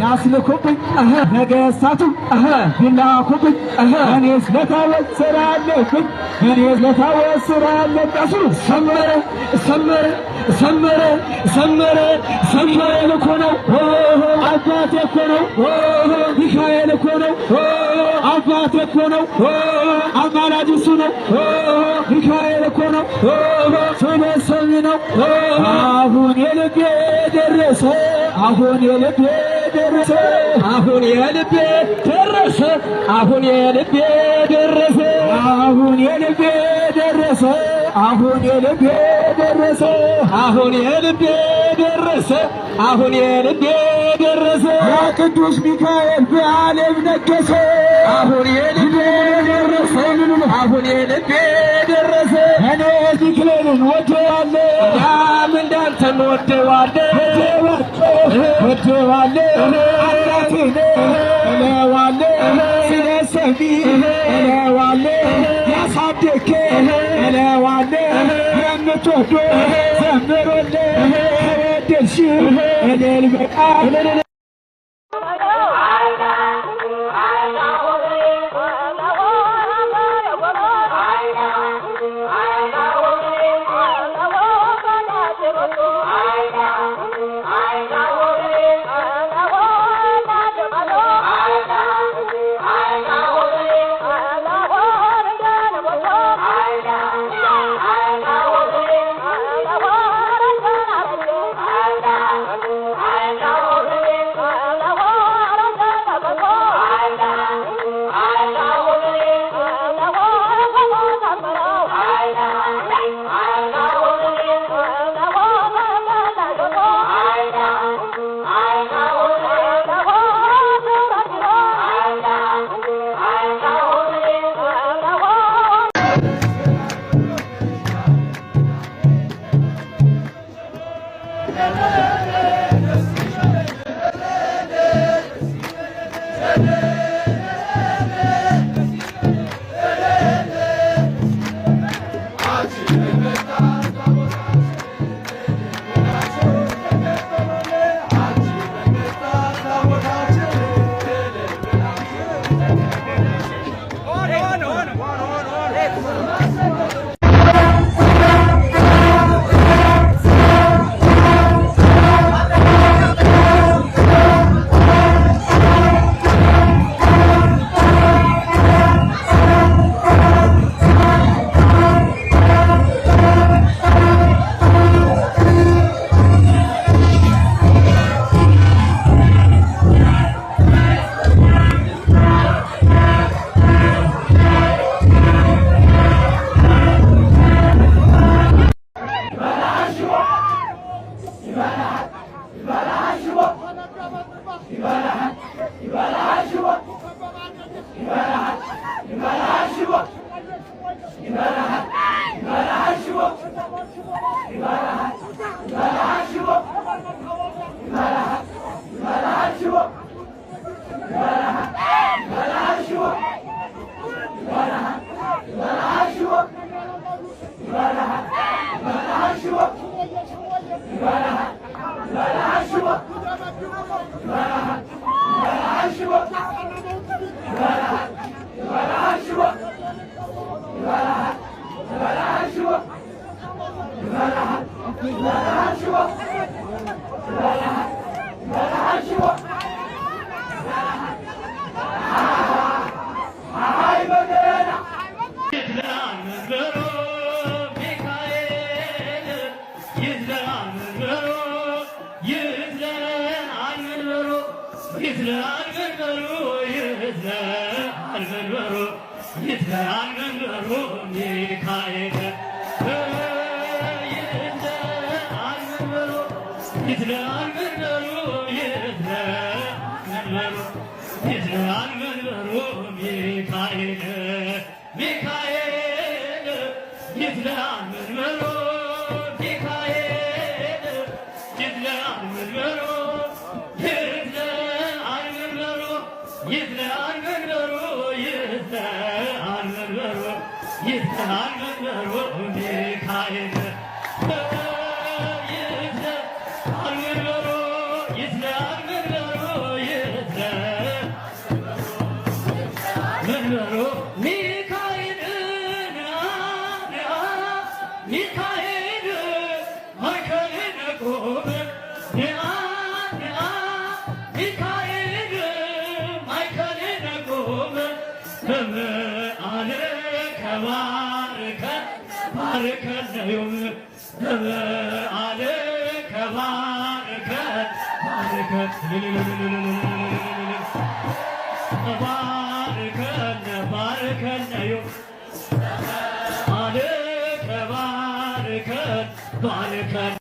ያስልኩብኝ ነገሥታቱ ቢላኩብኝ እኔስ ለታወት ሥራ አለብኝ እኔስ ለታወት ሥራ አለብኝ። አስሩ ሰመረ ሰመረ ሰመረ ሰመረ ሰመረ እኮ ነው አባቴ እኮ ነው ሚካኤል እኮ ነው አባቴ እኮ ነው አማላጅ እሱ ነው ሚካኤል እኮ ነው ስለሰሚ ነው። አሁን የልቤ ደረሰ አሁን የልቤ ደረሰ አሁን የልቤ ደረሰ አሁን የልቤ ደረሰ አሁን የልቤ ደረሰ አሁን የልቤ ደረሰ አሁን የልቤ ደረሰ አሁን የልቤ ደረሰ ቅዱስ ሚካኤል በዓለም ነገሰ አሁን የልቤ ደረሰ አሁን የልቤ ደረሰ እኔ ሚካኤልን ወደዋለሁ ያም እንዳንተ ወደዋለሁ ወደዋለሁ አባቴ እለዋለሁ ስለሰሚ እለዋለሁ ያሳደገ እለዋለሁ የምትወዶ ዘምሮልህ ከወደድሽ እልል በቃ ባርከን ባርከን ዮም በበዓል ከባርከን ባርከን ባርከን ባርከን ዮም